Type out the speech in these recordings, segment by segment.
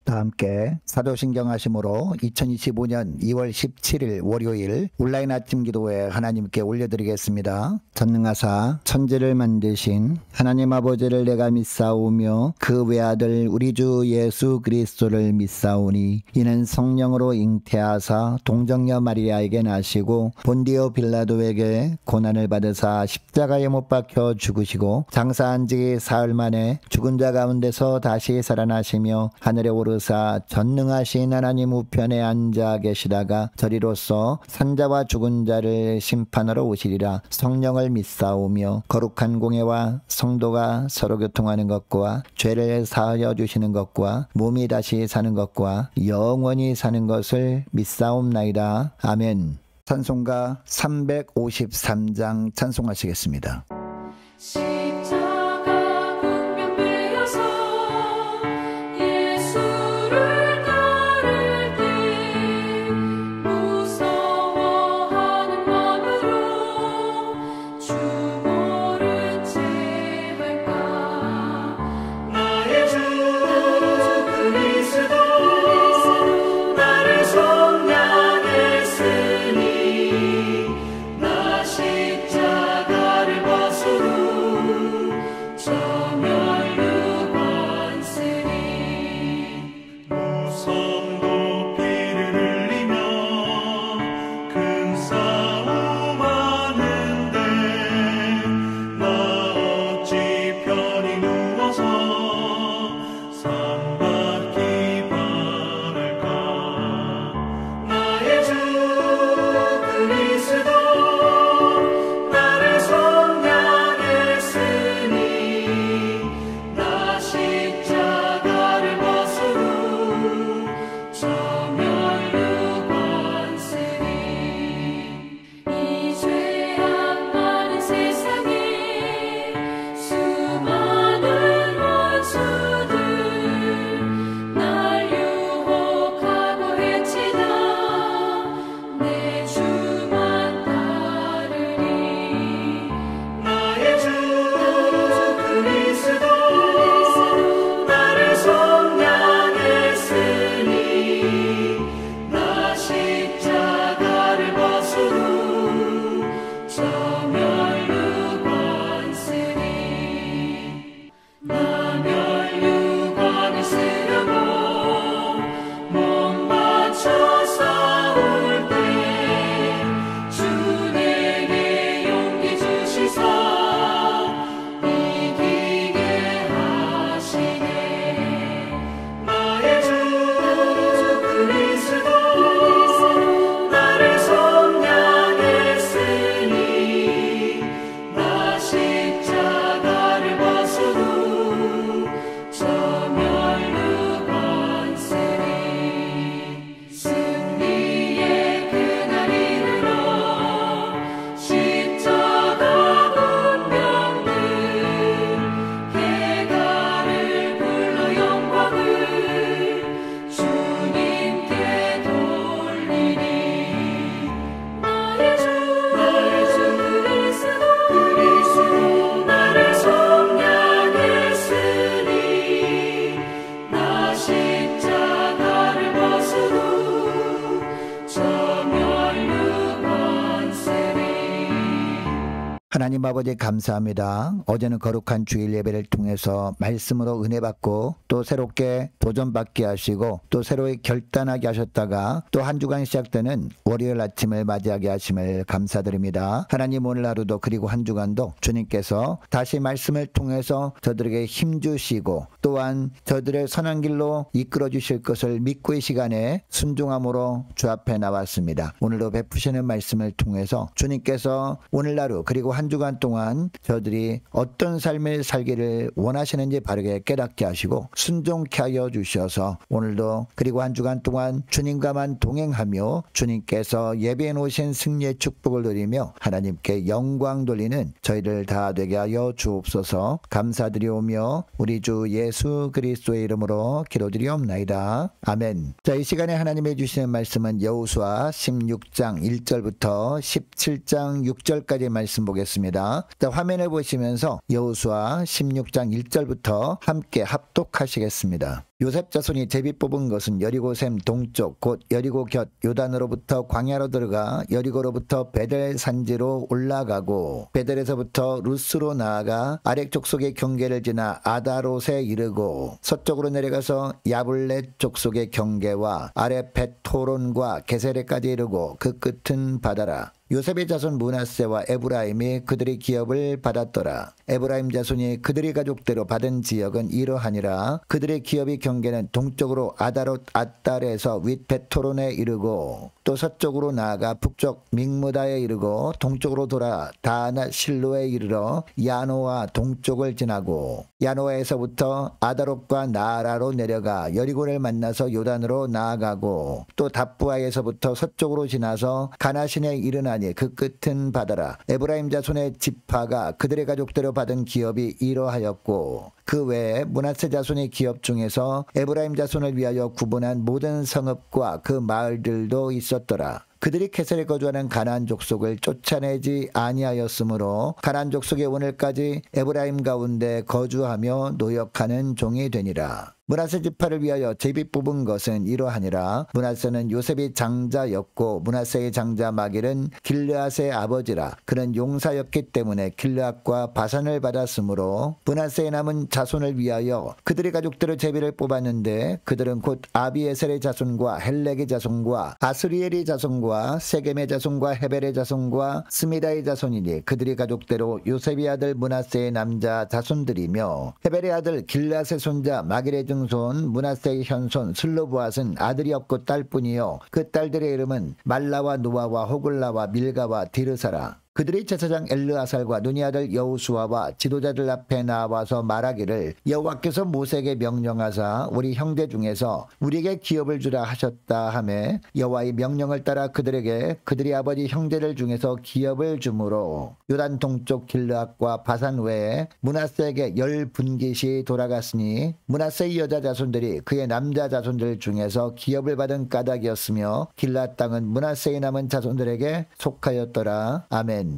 다 함께 사도신경 하심으로 2025년 2월 17일 월요일 온라인 아침 기도회 하나님께 올려드리겠습니다. 전능하사 천지를 만드신 하나님 아버지를 내가 믿사오며 그 외아들 우리 주 예수 그리스도를 믿사오니 이는 성령으로 잉태하사 동정녀 마리아에게 나시고 본디오 빌라도에게 고난을 받으사 십자가에 못 박혀 죽으시고 장사한 지 사흘 만에 죽은 자 가운데서 다시 살아나시며 하늘에 오르사 전능하신 하나님 우편에 앉아 계시다가 저리로서 산자와 죽은 자를 심판하러 오시리라. 성령을 믿사오며 거룩한 공예와 성도가 서로 교통하는 것과 죄를 사하여 주시는 것과 몸이 다시 사는 것과 영원히 사는 것을 믿사옵나이다. 아멘. 찬송가 353장 찬송하시겠습니다. 하나님 아버지 감사합니다. 어제는 거룩한 주일 예배를 통해서 말씀으로 은혜 받고 또 새롭게 도전받게 하시고 또 새로이 결단하게 하셨다가 또 한 주간 시작되는 월요일 아침을 맞이하게 하심을 감사드립니다. 하나님 오늘 하루도 그리고 한 주간도 주님께서 다시 말씀을 통해서 저들에게 힘주시고 또한 저들의 선한 길로 이끌어 주실 것을 믿고 이 시간에 순종함으로 주 앞에 나왔습니다. 오늘도 베푸시는 말씀을 통해서 주님께서 오늘 하루 그리고 한 주간 동안 저들이 어떤 삶을 살기를 원하시는지 바르게 깨닫게 하시고 순종케 하여 주셔서 오늘도 그리고 한 주간 동안 주님과만 동행하며 주님께서 예배해 놓으신 승리의 축복을 누리며 하나님께 영광 돌리는 저희를 다 되게 하여 주옵소서. 감사드리오며 우리 주 예수 그리스도의 이름으로 기도드리옵나이다. 아멘. 자, 이 시간에 하나님이 주시는 말씀은 여호수아 16장 1절부터 17장 6절까지 말씀 보겠습니다. 자, 화면을 보시면서 여호수아 16장 1절부터 함께 합독하시겠습니다. 요셉 자손이 제비 뽑은 것은 여리고샘 동쪽 곧 여리고 곁 요단으로부터 광야로 들어가 여리고로부터 베델 산지로 올라가고 베델에서부터 루스로 나아가 아렉 족속의 경계를 지나 아다롯에 이르고 서쪽으로 내려가서 야블렛 족속의 경계와 아래 벳호론과 게세레까지 이르고 그 끝은 바다라. 요셉의 자손 므낫세와 에브라임이 그들의 기업을 받았더라. 에브라임 자손이 그들의 가족대로 받은 지역은 이러하니라. 그들의 기업의 경계는 동쪽으로 아다롯 앗달에서 윗 벳호론에 이르고 또 서쪽으로 나아가 북쪽 믹무다에 이르고 동쪽으로 돌아 다나 실로에 이르러 야노아 동쪽을 지나고 야노아에서부터 아다롯과 나아라로 내려가 여리고를 만나서 요단으로 나아가고 또 답부아에서부터 서쪽으로 지나서 가나신에 이르나니 그 끝은 바다라. 에브라임 자손의 지파가 그들의 가족대로 받은 기업이 이러하였고 그 외에 므낫세 자손의 기업 중에서 에브라임 자손을 위하여 구분한 모든 성읍과 그 마을들도 있었더라. 그들이 게셀에 거주하는 가나안 족속을 쫓아내지 아니하였으므로 가나안 족속의 오늘까지 에브라임 가운데 거주하며 노역하는 종이 되니라. 므낫세 지파를 위하여 제비 뽑은 것은 이러하니라. 므낫세는 요셉이 장자였고 므낫세의 장자 마길은 길르앗의 아버지라. 그는 용사였기 때문에 길르앗과 바산을 받았으므로 므낫세의 남은 자손을 위하여 그들의 가족대로 제비를 뽑았는데 그들은 곧 아비에셀의 자손과 헬렉의 자손과 아스리엘의 자손과 세겜의 자손과 헤벨의 자손과 스미다의 자손이니 그들의 가족대로 요셉의 아들 므낫세의 남자 자손들이며 헤벨의 아들 길르앗의 손자 마길의 증손 므낫세의 현손 슬로브앗은 아들이 없고 딸뿐이요 그 딸들의 이름은 말라와 노아와 호글라와 밀가와 디르사라. 그들의 제사장 엘르아살과 눈이 아들 여호수아와 지도자들 앞에 나와서 말하기를 여호와께서 모세에게 명령하사 우리 형제 중에서 우리에게 기업을 주라 하셨다 하매 여호와의 명령을 따라 그들에게 그들의 아버지 형제들 중에서 기업을 주므로 요단 동쪽 길르앗과 바산 외에 므낫세에게 10분깃이 돌아갔으니 므낫세의 여자 자손들이 그의 남자 자손들 중에서 기업을 받은 까닭이었으며 길르앗 땅은 므낫세의 남은 자손들에게 속하였더라. 아멘.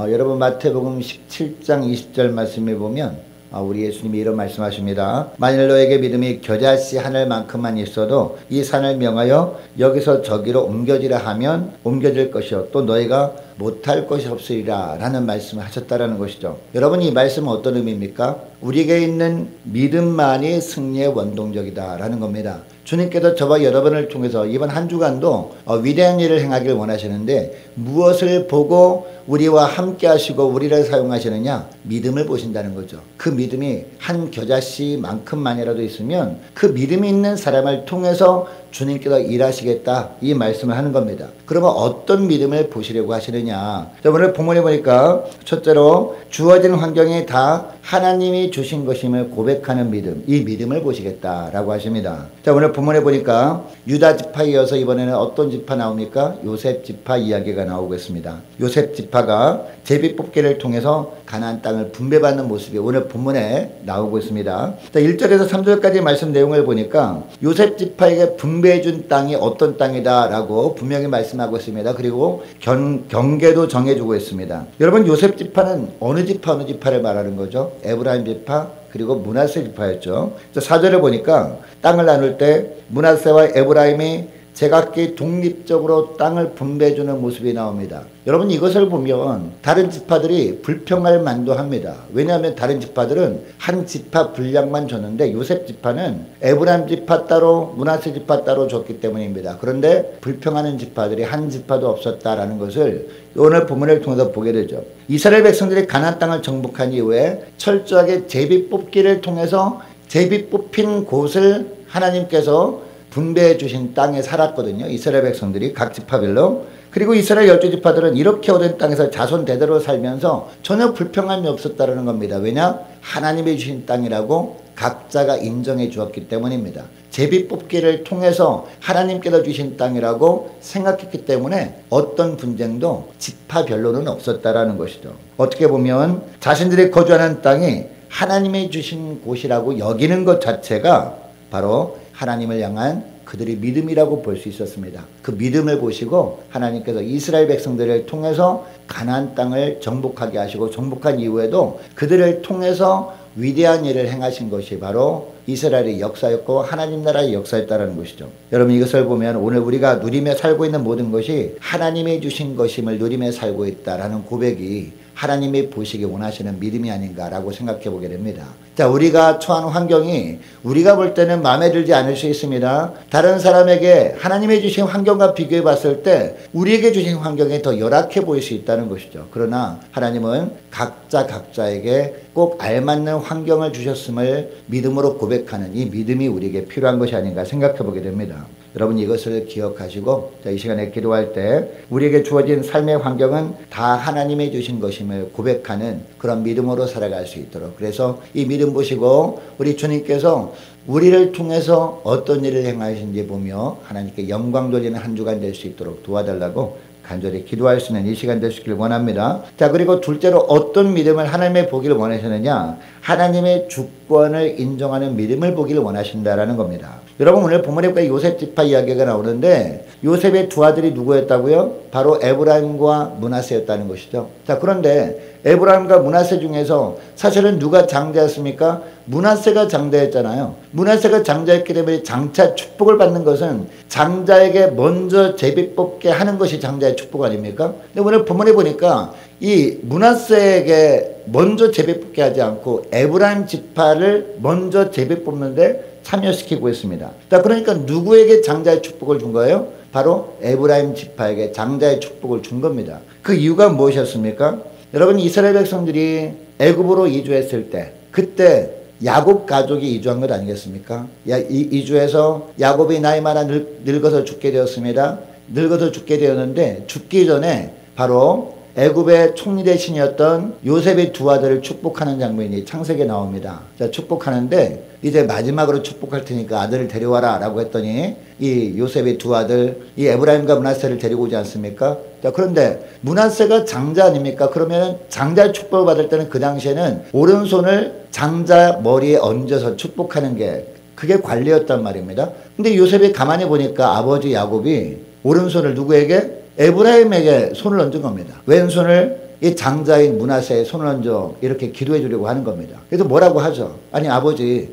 여러분 마태복음 17장 20절 말씀에 보면 우리 예수님이 이런 말씀하십니다. 만일 너에게 믿음이 겨자씨 하늘만큼만 있어도 이 산을 명하여 여기서 저기로 옮겨지라 하면 옮겨질 것이요 또 너희가 못할 것이 없으리라 라는 말씀을 하셨다라는 것이죠. 여러분 이 말씀은 어떤 의미입니까? 우리에게 있는 믿음만이 승리의 원동력이다 라는 겁니다. 주님께서 저와 여러분을 통해서 이번 한 주간도 위대한 일을 행하기를 원하시는데 무엇을 보고 우리와 함께 하시고 우리를 사용하시느냐? 믿음을 보신다는 거죠. 그 믿음이 한 겨자씨만큼만이라도 있으면 그 믿음이 있는 사람을 통해서 주님께서 일하시겠다 이 말씀을 하는 겁니다. 그러면 어떤 믿음을 보시려고 하시느냐? 자, 오늘 본문에 보니까 첫째로 주어진 환경이 다 하나님이 주신 것임을 고백하는 믿음, 이 믿음을 보시겠다라고 하십니다. 자, 오늘 본문에 보니까 유다 지파에 이어서 이번에는 어떤 지파 나옵니까? 요셉 지파 이야기가 나오고 있습니다. 요셉 지파가 제비 뽑기를 통해서 가나안 땅을 분배받는 모습이 오늘 본문에 나오고 있습니다. 자, 1절에서 3절까지 말씀 내용을 보니까 요셉 지파에게 분배해준 땅이 어떤 땅이다 라고 분명히 말씀하고 있습니다. 그리고 경계도 정해주고 있습니다. 여러분 요셉 지파는 어느 지파를 말하는 거죠? 에브라임 지파 그리고 므낫세 지파였죠. 4절을 보니까 땅을 나눌 때 므낫세와 에브라임이 제각기 독립적으로 땅을 분배해주는 모습이 나옵니다. 여러분 이것을 보면 다른 지파들이 불평할 만도 합니다. 왜냐하면 다른 지파들은 한 지파 분량만 줬는데 요셉 지파는 에브라임 지파 따로 므낫세 지파 따로 줬기 때문입니다. 그런데 불평하는 지파들이 한 지파도 없었다라는 것을 오늘 본문을 통해서 보게 되죠. 이스라엘 백성들이 가나안 땅을 정복한 이후에 철저하게 제비 뽑기를 통해서 제비 뽑힌 곳을 하나님께서 분배해 주신 땅에 살았거든요. 이스라엘 백성들이 각 지파별로. 그리고 이스라엘 12지파들은 이렇게 얻은 땅에서 자손 대대로 살면서 전혀 불평함이 없었다는 겁니다. 왜냐? 하나님이 주신 땅이라고 각자가 인정해 주었기 때문입니다. 제비 뽑기를 통해서 하나님께서 주신 땅이라고 생각했기 때문에 어떤 분쟁도 지파별로는 없었다라는 것이죠. 어떻게 보면 자신들이 거주하는 땅이 하나님이 주신 곳이라고 여기는 것 자체가 바로 하나님을 향한 그들의 믿음이라고 볼 수 있었습니다. 그 믿음을 보시고 하나님께서 이스라엘 백성들을 통해서 가나안 땅을 정복하게 하시고 정복한 이후에도 그들을 통해서 위대한 일을 행하신 것이 바로 이스라엘의 역사였고 하나님 나라의 역사였다라는 것이죠. 여러분 이것을 보면 오늘 우리가 누리며 살고 있는 모든 것이 하나님이 주신 것임을 누리며 살고 있다라는 고백이 하나님이 보시기 원하시는 믿음이 아닌가라고 생각해 보게 됩니다. 자, 우리가 처한 환경이 우리가 볼 때는 마음에 들지 않을 수 있습니다. 다른 사람에게 하나님이 주신 환경과 비교해 봤을 때 우리에게 주신 환경이 더 열악해 보일 수 있다는 것이죠. 그러나 하나님은 각자에게 꼭 알맞는 환경을 주셨음을 믿음으로 고백하는 이 믿음이 우리에게 필요한 것이 아닌가 생각해 보게 됩니다. 여러분 이것을 기억하시고 이 시간에 기도할 때 우리에게 주어진 삶의 환경은 다 하나님이 주신 것임을 고백하는 그런 믿음으로 살아갈 수 있도록, 그래서 이 믿음 보시고 우리 주님께서 우리를 통해서 어떤 일을 행하신지 보며 하나님께 영광 돌리는 한 주간 될 수 있도록 도와달라고 간절히 기도할 수 있는 이 시간 되시길 원합니다. 자, 그리고 둘째로 어떤 믿음을 하나님의 보기를 원하시느냐, 하나님의 주권을 인정하는 믿음을 보기를 원하신다라는 겁니다. 여러분 오늘 본문에 보니까 요셉 지파 이야기가 나오는데 요셉의 두 아들이 누구였다고요? 바로 에브라임과 므낫세였다는 것이죠. 자, 그런데 에브라임과 므낫세 중에서 사실은 누가 장자였습니까? 므낫세가 장자였잖아요. 므낫세가 장자였기 때문에 장차 축복을 받는 것은 장자에게 먼저 제비 뽑게 하는 것이 장자의 축복 아닙니까? 근데 오늘 본문에 보니까 이 므낫세에게 먼저 제비 뽑게 하지 않고 에브라임 지파를 먼저 제비 뽑는데 참여시키고 있습니다. 자, 그러니까 누구에게 장자의 축복을 준 거예요? 바로 에브라임 지파에게 장자의 축복을 준 겁니다. 그 이유가 무엇이었습니까? 여러분 이스라엘 백성들이 애굽으로 이주했을 때 그때 야곱 가족이 이주한 것 아니겠습니까? 이주해서 야곱이 나이 많아 늙어서 죽게 되었습니다. 늙어서 죽게 되었는데 죽기 전에 바로 애굽의 총리 대신이었던 요셉의 두 아들을 축복하는 장면이 창세기에 나옵니다. 자, 축복하는데 이제 마지막으로 축복할 테니까 아들을 데려와라 라고 했더니 이 요셉의 두 아들 이 에브라임과 므낫세를 데리고 오지 않습니까? 자, 그런데 므낫세가 장자 아닙니까? 그러면 장자의 축복을 받을 때는 그 당시에는 오른손을 장자 머리에 얹어서 축복하는 게 그게 관례였단 말입니다. 근데 요셉이 가만히 보니까 아버지 야곱이 오른손을 누구에게? 에브라임에게 손을 얹은 겁니다. 왼손을 이 장자인 므낫세에 손을 얹어 이렇게 기도해 주려고 하는 겁니다. 그래서 뭐라고 하죠? 아니 아버지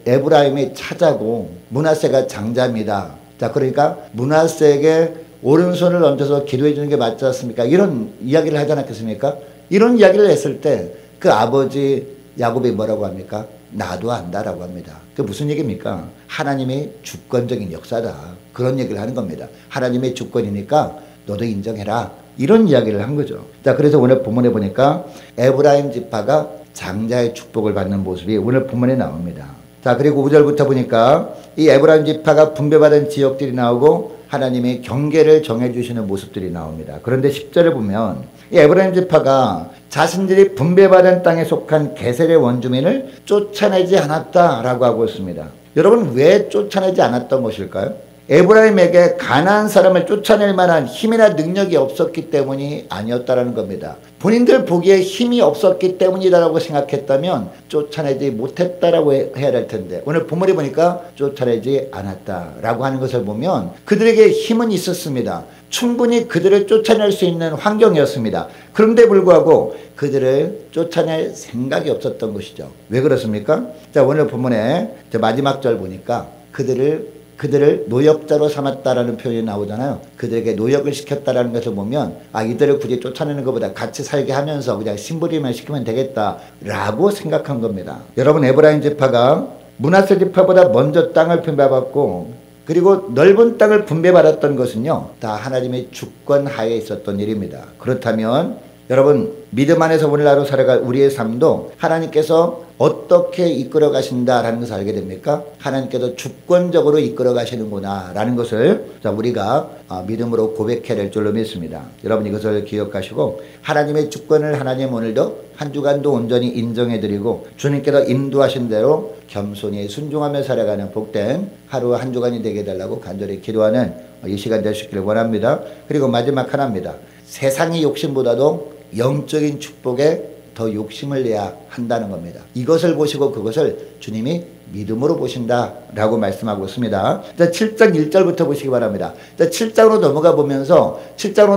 에브라임이 차자고 므낫세가 장자입니다. 자, 그러니까 므낫세에게 오른손을 얹어서 기도해 주는 게 맞지 않습니까? 이런 이야기를 하지 않았겠습니까? 이런 이야기를 했을 때 그 아버지 야곱이 뭐라고 합니까? 나도 안다라고 합니다. 그게 무슨 얘기입니까? 하나님의 주권적인 역사다. 그런 얘기를 하는 겁니다. 하나님의 주권이니까 너도 인정해라. 이런 이야기를 한 거죠. 자, 그래서 오늘 본문에 보니까 에브라임 지파가 장자의 축복을 받는 모습이 오늘 본문에 나옵니다. 자, 그리고 5절부터 보니까 이 에브라임 지파가 분배받은 지역들이 나오고 하나님의 경계를 정해주시는 모습들이 나옵니다. 그런데 10절을 보면 이 에브라임 지파가 자신들이 분배받은 땅에 속한 게셀의 원주민을 쫓아내지 않았다라고 하고 있습니다. 여러분 왜 쫓아내지 않았던 것일까요? 에브라임에게 가나안 사람을 쫓아낼 만한 힘이나 능력이 없었기 때문이 아니었다라는 겁니다. 본인들 보기에 힘이 없었기 때문이다라고 생각했다면 쫓아내지 못했다라고 해야 될 텐데 오늘 본문에 보니까 쫓아내지 않았다라고 하는 것을 보면 그들에게 힘은 있었습니다. 충분히 그들을 쫓아낼 수 있는 환경이었습니다. 그런데 불구하고 그들을 쫓아낼 생각이 없었던 것이죠. 왜 그렇습니까? 자, 오늘 본문에 마지막 절 보니까 그들을 노역자로 삼았다라는 표현이 나오잖아요. 그들에게 노역을 시켰다라는 것을 보면 이들을 굳이 쫓아내는 것보다 같이 살게 하면서 그냥 심부림을 시키면 되겠다라고 생각한 겁니다. 여러분 에브라임 지파가 므낫세 지파보다 먼저 땅을 분배받고 그리고 넓은 땅을 분배받았던 것은요 다 하나님의 주권 하에 있었던 일입니다. 그렇다면 여러분 믿음 안에서 오늘날로 살아갈 우리의 삶도 하나님께서 어떻게 이끌어 가신다라는 것을 알게 됩니까? 하나님께서 주권적으로 이끌어 가시는구나 라는 것을 우리가 믿음으로 고백해야 될 줄로 믿습니다. 여러분 이것을 기억하시고 하나님의 주권을 하나님 오늘도 한 주간도 온전히 인정해드리고 주님께서 인도하신 대로 겸손히 순종하며 살아가는 복된 하루 한 주간이 되게 해달라고 간절히 기도하는 이 시간 되시기를 원합니다. 그리고 마지막 하나입니다. 세상의 욕심보다도 영적인 축복에 더 욕심을 내야 한다는 겁니다. 이것을 보시고 그것을 주님이 믿음으로 보신다라고 말씀하고 있습니다. 자, 7장 1절부터 보시기 바랍니다. 자, 7장으로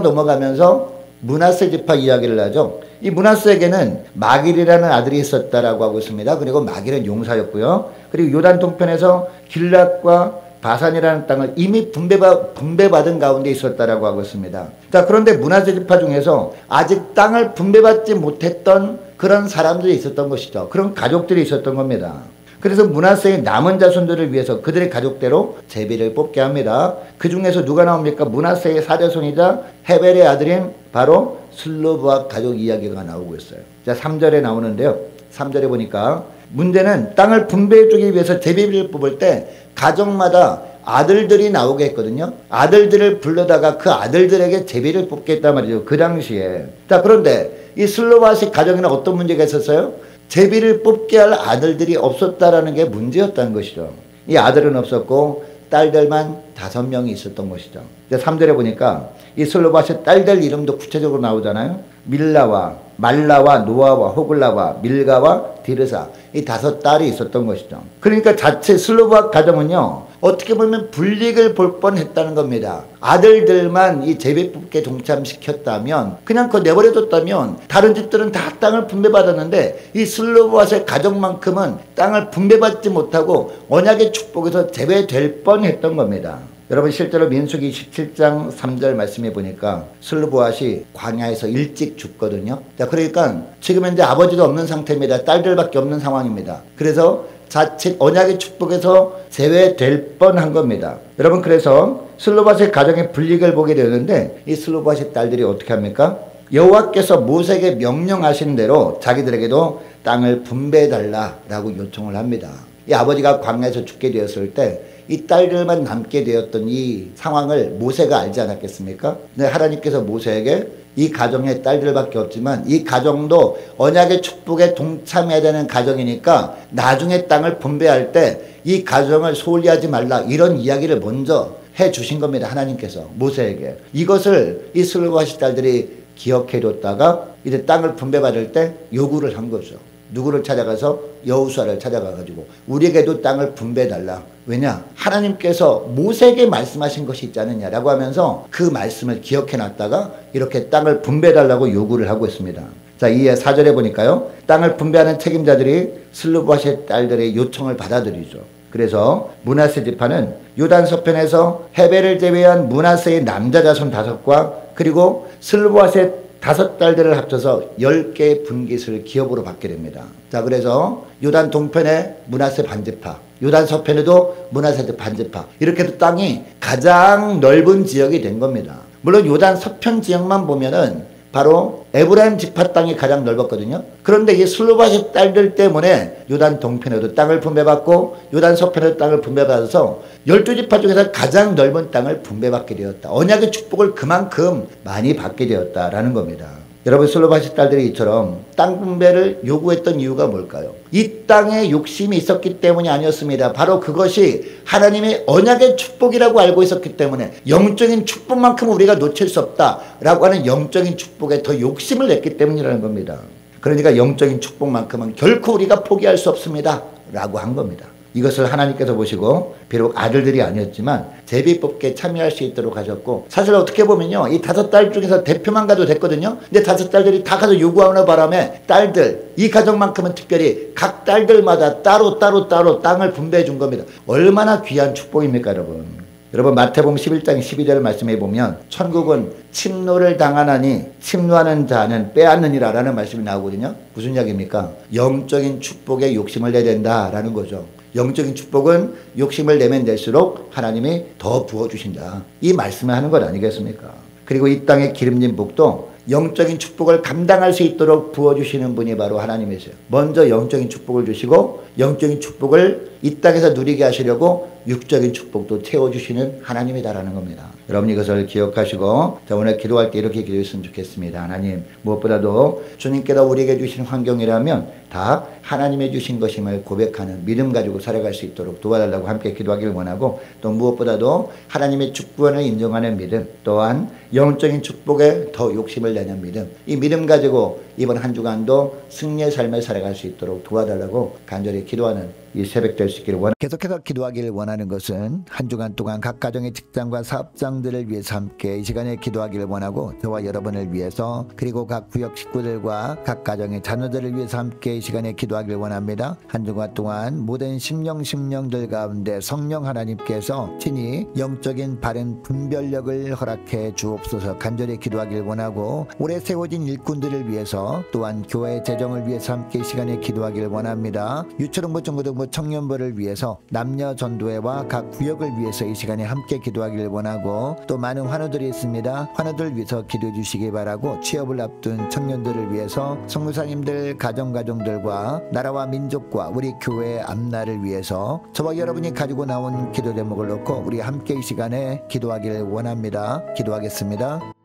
넘어가면서 므낫세 지파 이야기를 하죠. 이 므낫세에게는 마길이라는 아들이 있었다라고 하고 있습니다. 그리고 마길은 용사였고요. 그리고 요단 동편에서 길랏과 바산이라는 땅을 이미 분배받은 가운데 있었다라고 하고 있습니다. 자, 그런데 므낫세 지파 중에서 아직 땅을 분배받지 못했던 그런 사람들이 있었던 것이죠. 그런 가족들이 있었던 겁니다. 그래서 므낫세의 남은 자손들을 위해서 그들의 가족대로 제비를 뽑게 합니다. 그 중에서 누가 나옵니까? 므낫세의 사자손이자 헤벨의 아들인 바로 슬로브앗 가족 이야기가 나오고 있어요. 자, 3절에 나오는데요. 3절에 보니까 문제는 땅을 분배해주기 위해서 제비를 뽑을 때 가정마다 아들들이 나오게 했거든요. 아들들을 불러다가 그 아들들에게 제비를 뽑게 했단 말이죠. 그 당시에. 자, 그런데 이 슬로바식 가정에는 어떤 문제가 있었어요? 제비를 뽑게 할 아들들이 없었다라는 게 문제였다는 것이죠. 이 아들은 없었고 딸들만 5명이 있었던 것이죠. 3절에 보니까 이 슬로바식 딸들 이름도 구체적으로 나오잖아요. 밀라와 말라와 노아와 호글라와 밀가와 디르사, 이 5딸이 있었던 것이죠. 그러니까 자체 슬로바앗 가정은요, 어떻게 보면 불이익을 볼 뻔했다는 겁니다. 아들들만 이 제비 뽑기에 동참시켰다면, 그냥 그거 내버려뒀다면 다른 집들은 다 땅을 분배받았는데 이 슬로바앗의 가정만큼은 땅을 분배받지 못하고 언약의 축복에서 제외될 뻔했던 겁니다. 여러분, 실제로 민수기 17장 3절 말씀해 보니까 슬로보앗이 광야에서 일찍 죽거든요. 자, 그러니까 지금 현재 아버지도 없는 상태입니다. 딸들밖에 없는 상황입니다. 그래서 자칫 언약의 축복에서 제외될 뻔한 겁니다. 여러분, 그래서 슬로보앗의 가정의 불이익을 보게 되는데 이 슬로보앗의 딸들이 어떻게 합니까? 여호와께서 모세에게 명령하신 대로 자기들에게도 땅을 분배해달라라고 요청을 합니다. 이 아버지가 광야에서 죽게 되었을 때 이 딸들만 남게 되었던 이 상황을 모세가 알지 않았겠습니까? 근데 하나님께서 모세에게 이 가정에 딸들밖에 없지만 이 가정도 언약의 축복에 동참해야 되는 가정이니까 나중에 땅을 분배할 때 이 가정을 소홀히 하지 말라, 이런 이야기를 먼저 해 주신 겁니다. 하나님께서 모세에게. 이것을 이 슬로바앗 딸들이 기억해뒀다가 이제 땅을 분배받을 때 요구를 한 거죠. 누구를 찾아가서 여호수아를 찾아가가지고 우리에게도 땅을 분배해달라. 왜냐? 하나님께서 모세에게 말씀하신 것이 있지 않느냐라고 하면서 그 말씀을 기억해놨다가 이렇게 땅을 분배해달라고 요구를 하고 있습니다. 자, 이에 4절에 보니까요, 땅을 분배하는 책임자들이 슬로바앗의 딸들의 요청을 받아들이죠. 그래서 므낫세 지파는 요단 서편에서 헤벨을 제외한 므낫세의 남자 자손 5과 그리고 슬로바앗의 5딸들을 합쳐서 10개의 분깃을 기업으로 받게 됩니다. 자, 그래서 요단 동편에 므낫세 반지파, 요단 서편에도 므낫세 반지파, 이렇게 해서 땅이 가장 넓은 지역이 된 겁니다. 물론 요단 서편 지역만 보면은 바로 에브라임 지파 땅이 가장 넓었거든요. 그런데 이 슬로바앗의 딸들 때문에 요단 동편에도 땅을 분배받고 요단 서편에도 땅을 분배받아서 12지파 중에서 가장 넓은 땅을 분배받게 되었다. 언약의 축복을 그만큼 많이 받게 되었다라는 겁니다. 여러분, 슬로바앗의 딸들이 이처럼 땅 분배를 요구했던 이유가 뭘까요? 이 땅에 욕심이 있었기 때문이 아니었습니다. 바로 그것이 하나님의 언약의 축복이라고 알고 있었기 때문에, 영적인 축복만큼 우리가 놓칠 수 없다라고 하는 영적인 축복에 더 욕심을 냈기 때문이라는 겁니다. 그러니까 영적인 축복만큼은 결코 우리가 포기할 수 없습니다 라고 한 겁니다. 이것을 하나님께서 보시고 비록 아들들이 아니었지만 제비 뽑기에 참여할 수 있도록 하셨고, 사실 어떻게 보면요, 이 5딸 중에서 대표만 가도 됐거든요. 근데 5딸들이 다 가서 요구하는 바람에 딸들, 이 가정만큼은 특별히 각 딸들마다 따로 땅을 분배해 준 겁니다. 얼마나 귀한 축복입니까, 여러분. 여러분, 마태복음 11장 12절 말씀해 보면 천국은 침노를 당하나니 침노하는 자는 빼앗느니라 라는 말씀이 나오거든요. 무슨 이야기입니까? 영적인 축복에 욕심을 내야 된다라는 거죠. 영적인 축복은 욕심을 내면 낼수록 하나님이 더 부어주신다, 이 말씀을 하는 것 아니겠습니까? 그리고 이 땅의 기름진 복도 영적인 축복을 감당할 수 있도록 부어주시는 분이 바로 하나님이세요. 먼저 영적인 축복을 주시고 영적인 축복을 이 땅에서 누리게 하시려고 육적인 축복도 채워주시는 하나님이다라는 겁니다. 여러분, 이것을 기억하시고 오늘 기도할 때 이렇게 기도했으면 좋겠습니다. 하나님, 무엇보다도 주님께서 우리에게 주신 환경이라면 다 하나님의 주신 것임을 고백하는 믿음 가지고 살아갈 수 있도록 도와달라고 함께 기도하기를 원하고, 또 무엇보다도 하나님의 주권을 인정하는 믿음, 또한 영적인 축복에 더 욕심을 내는 믿음, 이 믿음 가지고 이번 한 주간도 승리의 삶을 살아갈 수 있도록 도와달라고 간절히 기도하는 이 새벽 될 수 있기를 원합니다. 계속해서 기도하기를 원하는 것은 한 주간 동안 각 가정의 직장과 사업장들을 위해서 함께 이 시간에 기도하기를 원하고, 저와 여러분을 위해서, 그리고 각 구역 식구들과 각 가정의 자녀들을 위해서 함께 이 시간에 기도하기를 원합니다. 한 주간 동안 모든 심령들 가운데 성령 하나님께서 친히 영적인 바른 분별력을 허락해 주옵소서 간절히 기도하기를 원하고, 올해 세워진 일꾼들을 위해서, 또한 교회 재정을 위해서 함께 이 시간에 기도하기를 원합니다. 유초등부, 중고등부, 청년부를 위해서, 남녀 전도회와 각 구역을 위해서 이 시간에 함께 기도하기를 원하고, 또 많은 환우들이 있습니다. 환우들 위해서 기도해 주시기 바라고, 취업을 앞둔 청년들을 위해서, 성무사님들 가정들과 나라와 민족과 우리 교회의 앞날을 위해서 저와 여러분이 가지고 나온 기도 제목을 놓고 우리 함께 이 시간에 기도하기를 원합니다. 기도하겠습니다.